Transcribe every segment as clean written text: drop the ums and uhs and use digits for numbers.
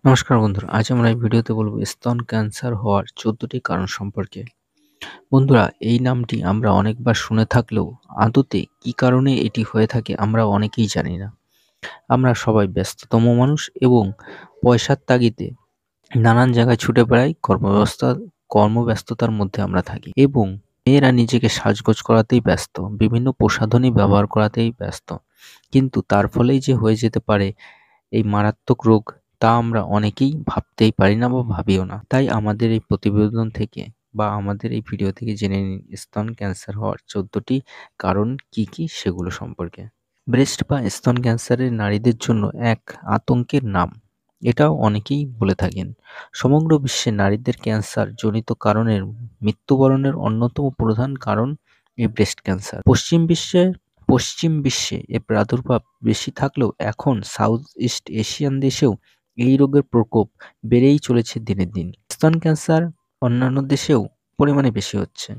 নমস্কার বন্ধুরা, আজ আমরা এই ভিডিওতে বলবো স্তন ক্যান্সার হওয়ার 14টি কারণ সম্পর্কে। বন্ধুরা, এই নামটি আমরা অনেকবার শুনে থাকলেও আদতে কী কারণে এটি হয়ে থাকে আমরা অনেকেই জানি না। আমরা সবাই ব্যস্ততম মানুষ এবং পয়সার তাগিদে নানান জায়গায় ছুটে বেড়াই, কর্মব্যস্ততার মধ্যে আমরা থাকি এবং মেয়েরা নিজেকে সাজগোজ করাতেই ব্যস্ত, বিভিন্ন প্রসাধনী ব্যবহার করাতেই ব্যস্ত। কিন্তু তার ফলেই যে হয়ে যেতে পারে এই মারাত্মক রোগ, তা আমরা অনেকেই ভাবতেই পারি না বা ভাবিও না। তাই আমাদের এই প্রতিবেদন থেকে বা আমাদের এই ভিডিও থেকে জেনে নিন স্তন ক্যান্সার হওয়ার 14টি কারণ কি কি সেগুলো সম্পর্কে। ব্রেস্ট বা স্তন ক্যান্সারের নারীদের জন্য এক আতঙ্কের নাম, এটাও অনেকেই বলে থাকেন। সমগ্র বিশ্বে নারীদের ক্যান্সার জনিত কারণের মৃত্যুবরণের অন্যতম প্রধান কারণ এই ব্রেস্ট ক্যান্সার। পশ্চিম বিশ্বে এর প্রাদুর্ভাব বেশি থাকলেও এখন সাউথ ইস্ট এশিয়ান দেশেও এই রোগের প্রকোপ বেড়েই চলেছে দিনে দিন। স্তন ক্যান্সার অন্যান্য দেশেও পরিমাণে বেশি হচ্ছে।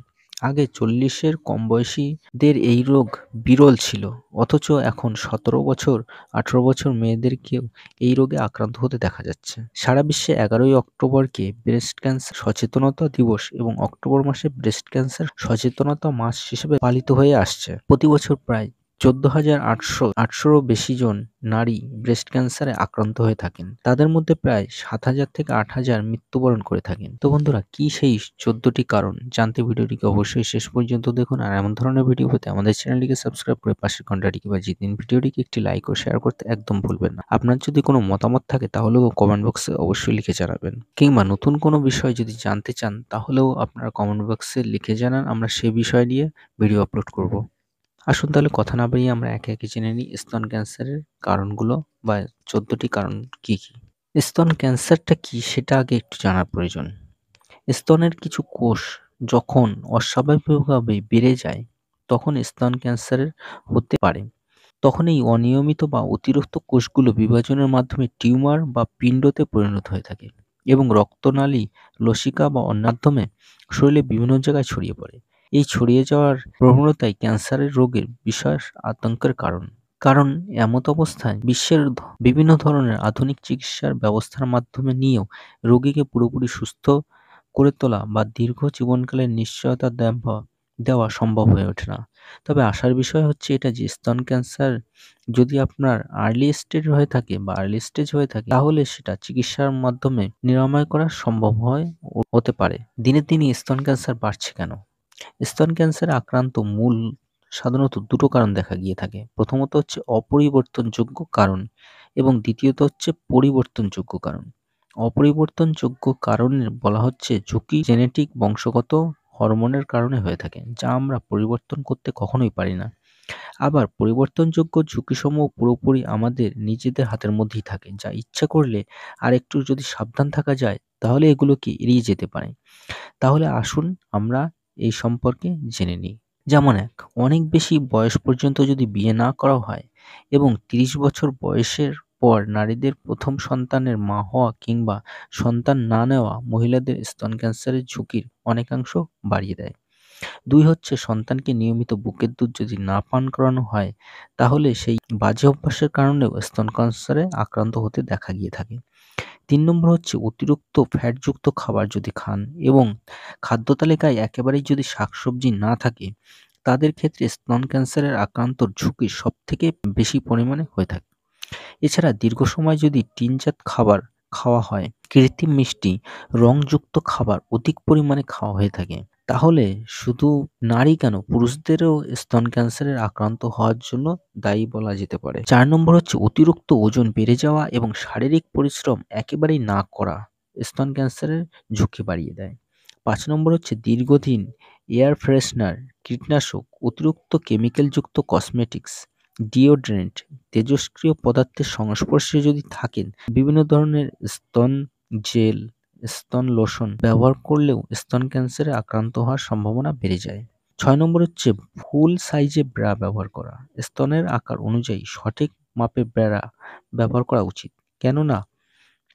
আগে 40-এর কম বয়সীদের এই রোগ বিরল ছিল, অথচ এখন 17 বছর 18 বছর মেয়েদেরকেও এই রোগে আক্রান্ত হতে দেখা যাচ্ছে। সারা বিশ্বে 11ই অক্টোবরকে ব্রেস্ট ক্যান্সার সচেতনতা দিবস এবং অক্টোবর মাসে ব্রেস্ট ক্যান্সার সচেতনতা মাস হিসেবে পালিত হয়ে আসছে। প্রতি বছর প্রায় 14,800-800-ও বেশি জন নারী ব্রেস্ট ক্যান্সারে আক্রান্ত হয়ে থাকেন। তাদের মধ্যে প্রায় 7,000 থেকে 8,000 মৃত্যুবরণ করে থাকেন। তো বন্ধুরা, কি সেই 14টি কারণ জানতে ভিডিওটিকে অবশ্যই শেষ পর্যন্ত দেখুন। আর এমন ধরনের ভিডিও পেতে আমাদের চ্যানেলটিকে সাবস্ক্রাইব করে পাশের ঘন্টাটিকে বাজিয়ে দিন। ভিডিওটিকে একটি লাইক ও শেয়ার করতে একদম ভুলবেন না। আপনার যদি কোনো মতামত থাকে তাহলেও কমেন্ট বক্সে অবশ্যই লিখে জানাবেন, কিংবা নতুন কোনো বিষয় যদি জানতে চান তাহলেও আপনারা কমেন্ট বক্সে লিখে জানান, আমরা সে বিষয় নিয়ে ভিডিও আপলোড করব। আসুন তাহলে কথা না বাড়িয়ে আমরা একে একে জেনে নিই স্তন ক্যান্সারের কারণগুলো বা 14টি কারণ কি কি। স্তন ক্যান্সারটা কি সেটা আগে একটু জানার প্রয়োজন। স্তনের কিছু কোষ যখন অস্বাভাবিকভাবে বেড়ে যায় তখন স্তন ক্যান্সারের হতে পারে। তখন এই অনিয়মিত বা অতিরিক্ত কোষগুলো বিভাজনের মাধ্যমে টিউমার বা পিণ্ডতে পরিণত হয়ে থাকে এবং রক্তনালী, লসিকা বা অন্য মাধ্যমে শরীরে বিভিন্ন জায়গায় ছড়িয়ে পড়ে। এই ছড়িয়ে যাওয়ার প্রবণতাই ক্যান্সারের রোগের বিশেষ আতঙ্কের কারণ। কারণ এমত অবস্থায় বিশ্বের বিভিন্ন ধরনের আধুনিক চিকিৎসার ব্যবস্থার মাধ্যমে নিয়েও রোগীকে পুরোপুরি সুস্থ করে তোলা বা দীর্ঘ জীবনকালের নিশ্চয়তা দেওয়া সম্ভব হয়ে ওঠে না। তবে আশার বিষয় হচ্ছে এটা যে স্তন ক্যান্সার যদি আপনার আর্লি স্টেজ হয়ে থাকে তাহলে সেটা চিকিৎসার মাধ্যমে নিরাময় করা সম্ভব হতে পারে। দিনে দিনে স্তন ক্যান্সার বাড়ছে কেন? স্তন ক্যান্সারে আক্রান্ত মূল সাধারণত দুটো কারণ দেখা গিয়ে থাকে। প্রথমত হচ্ছে অপরিবর্তনযোগ্য কারণ এবং দ্বিতীয়ত হচ্ছে পরিবর্তনযোগ্য কারণ। অপরিবর্তনযোগ্য কারণে বলা হচ্ছে ঝুঁকি জেনেটিক বংশগত হরমোনের কারণে হয়ে থাকে, যা আমরা পরিবর্তন করতে কখনোই পারি না। আবার পরিবর্তনযোগ্য ঝুঁকিসমূহ পুরোপুরি আমাদের নিজেদের হাতের মধ্যেই থাকে, যা ইচ্ছা করলে আর একটু যদি সাবধান থাকা যায় তাহলে এগুলোকে এড়িয়ে যেতে পারে। তাহলে আসুন আমরা এই সম্পর্কে জেনে নিই। যেমন অনেক বেশি বয়স পর্যন্ত যদি বিয়ে না করা হয় এবং 30 বছর বয়সের পর নারীদের প্রথম সন্তানের মা হওয়া কিংবা সন্তান না নেওয়া মহিলাদের স্তন ক্যান্সারের ঝুঁকির অনেকাংশ বাড়িয়ে দেয়। 2 হচ্ছে সন্তানকে নিয়মিত বুকের দুধ যদি না পান করানো হয় তাহলে সেই বাজে অভ্যাসের কারণেও স্তন ক্যান্সারে আক্রান্ত হতে দেখা গিয়ে থাকে। 3 নম্বর হচ্ছে অতিরিক্ত ফ্যাটযুক্ত খাবার যদি খান এবং খাদ্য তালিকায় একেবারেই যদি শাকসবজি না থাকে, তাদের ক্ষেত্রে স্তন ক্যান্সারের আক্রান্তর ঝুঁকি সবথেকে বেশি পরিমাণে হয়ে থাকে। এছাড়া দীর্ঘ সময় যদি টিনজাত খাবার খাওয়া হয়, কৃত্রিম মিষ্টি, রংযুক্ত খাবার অধিক পরিমাণে খাওয়া হয়ে থাকে, তাহলে শুধু নারী কেন পুরুষদেরও স্তন ক্যান্সারের আক্রান্ত হওয়ার জন্য দায়ী বলা যেতে পারে। 4 নম্বর হচ্ছে অতিরিক্ত ওজন বেড়ে যাওয়া এবং শারীরিক পরিশ্রম একেবারেই না করা স্তন ক্যান্সারের ঝুঁকি বাড়িয়ে দেয়। 5 নম্বর হচ্ছে দীর্ঘদিন এয়ার ফ্রেশনার, কীটনাশক, অতিরিক্ত কেমিক্যালযুক্ত কসমেটিক্স, ডিওড্রেন্ট, তেজস্ক্রিয় পদার্থের সংস্পর্শে যদি থাকেন, বিভিন্ন ধরনের স্তন জেল, স্তন লোশন ব্যবহার করলেও স্তন ক্যান্সারে আক্রান্ত হওয়ার সম্ভাবনা বেড়ে যায়। 6 নম্বর হচ্ছে ভুল সাইজে ব্রা ব্যবহার করা। স্তনের আকার অনুযায়ী সঠিক মাপে ব্রা ব্যবহার করা উচিত, কেননা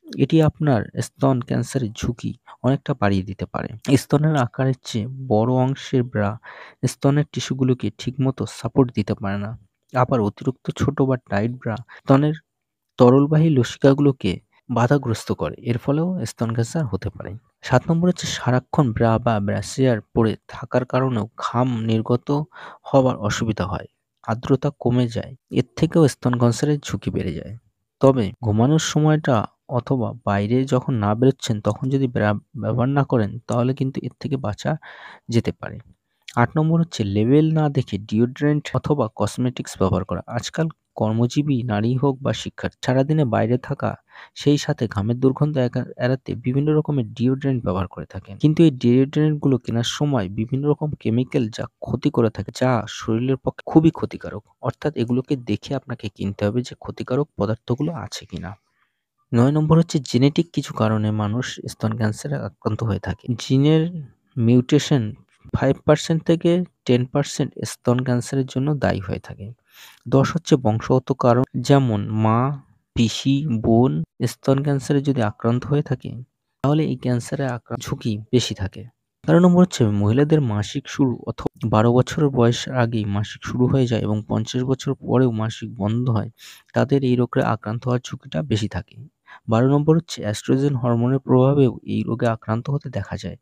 এটি আপনার স্তন ক্যান্সারের ঝুঁকি অনেকটা বাড়িয়ে দিতে পারে। স্তনের আকারের চেয়ে বড় অংশের ব্রা স্তনের টিস্যুগুলোকে ঠিকমতো সাপোর্ট দিতে পারে না। আবার অতিরিক্ত ছোট বা টাইট ব্রা স্তনের তরলবাহী লসিকাগুলোকে বাধাগ্রস্ত করে। এর ফলেও স্তন ক্যান্সার হতে পারে। ৭ নম্বর হচ্ছে সারাক্ষণ ব্রা বা ব্রাসিয়ার পরে থাকার কারণেও ঘাম নির্গত হওয়ার অসুবিধা হয়। আর্দ্রতা কমে যায়। এর থেকেও স্তন ক্যান্সারের ঝুঁকি বেড়ে যায়। তবে ঘুমানোর সময়টা অথবা বাইরে যখন না বেরোচ্ছেন তখন যদি ব্রা ব্যবহার না করেন তাহলে কিন্তু এর থেকে বাঁচা যেতে পারে। ৮ নম্বর হচ্ছে লেবেল না দেখে ডিওড্রেন্ট অথবা কসমেটিক্স ব্যবহার করা। আজকাল কর্মজীবী নারী হোক বা শিক্ষার্থী সারাদিনে বাইরে থাকা, সেই সাথে ঘামের দুর্গন্ধ এড়াতে বিভিন্ন রকমের ডিওড্রেন্ট ব্যবহার করে থাকেন। কিন্তু এই ডিওড্রেন্টগুলো কেনার সময় বিভিন্ন রকম কেমিক্যাল যা ক্ষতি করে থাকে, যা শরীরের পক্ষে খুবই ক্ষতিকারক। অর্থাৎ এগুলোকে দেখে আপনাকে কিনতে হবে যে ক্ষতিকারক পদার্থগুলো আছে কিনা। ৯ নম্বর হচ্ছে জেনেটিক কিছু কারণে মানুষ স্তন ক্যান্সারে আক্রান্ত হয়ে থাকে। জিনের মিউটেশন 5% থেকে 10% স্তন ক্যান্সারের জন্য দায়ী হয়ে থাকে। ১০ হচ্ছে বংশগত কারণ, যেমন মা, পিসি, বোন স্তন ক্যান্সারে যদি আক্রান্ত হয়ে থাকে তাহলে এই ক্যান্সারে ঝুঁকি বেশি থাকে। ১৩ নম্বর হচ্ছে মহিলাদের মাসিক শুরু অথবা ১২ বছরের বয়সের আগেই মাসিক শুরু হয়ে যায় এবং ৫০ বছর পরেও মাসিক বন্ধ হয়, তাদের এই রোগে আক্রান্ত হওয়ার ঝুঁকিটা বেশি থাকে। ১২ নম্বর হচ্ছে অ্যাস্ট্রোজেন হরমোনের প্রভাবেও এই রোগে আক্রান্ত হতে দেখা যায়।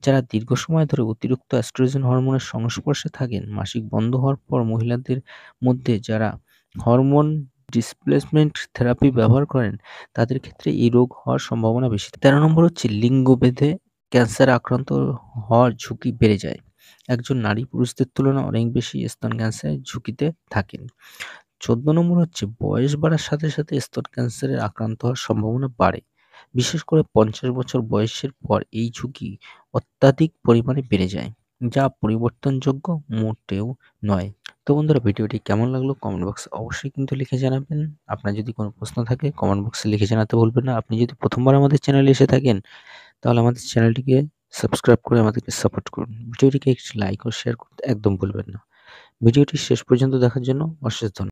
যারা দীর্ঘ সময় ধরে অতিরিক্ত অ্যাস্ট্রোজেন হরমোনের সংস্পর্শে থাকেন, মাসিক বন্ধ হওয়ার পর মহিলাদের মধ্যে যারা হরমোন ডিসপ্লেসমেন্ট থেরাপি ব্যবহার করেন, তাদের ক্ষেত্রে এই রোগ হওয়ার সম্ভাবনা বেশি। ১৩ নম্বর হচ্ছে লিঙ্গভেদে ক্যান্সারে আক্রান্ত হওয়ার ঝুঁকি বেড়ে যায়। একজন নারী পুরুষদের তুলনায় অনেক বেশি স্তন ক্যান্সারের ঝুঁকিতে থাকেন। ১৪ নম্বর হচ্ছে বয়স বাড়ার সাথে সাথে স্তন ক্যান্সারে আক্রান্ত হওয়ার সম্ভাবনা বাড়ে। বিশেষ করে ৫০ বছর বয়সের পর এই ঝুঁকি অত্যাধিক পরিমাণে বেড়ে যায়, যা পরিবর্তনযোগ্য মোটেও নয়। তো বন্ধুরা, ভিডিওটি কেমন লাগলো কমেন্ট বক্সে অবশ্যই কিন্তু লিখে জানাবেন। আপনার যদি কোনো প্রশ্ন থাকে কমেন্ট বক্সে লিখে জানাতে ভুলবেন না। আপনি যদি প্রথমবার আমাদের চ্যানেলে এসে থাকেন তাহলে আমাদের চ্যানেলটিকে সাবস্ক্রাইব করে আমাদেরকে সাপোর্ট করুন। ভিডিওটিকে একটি লাইক ও শেয়ার করতে একদম ভুলবেন না। ভিডিওটি শেষ পর্যন্ত দেখার জন্য অশেষ ধন্যবাদ।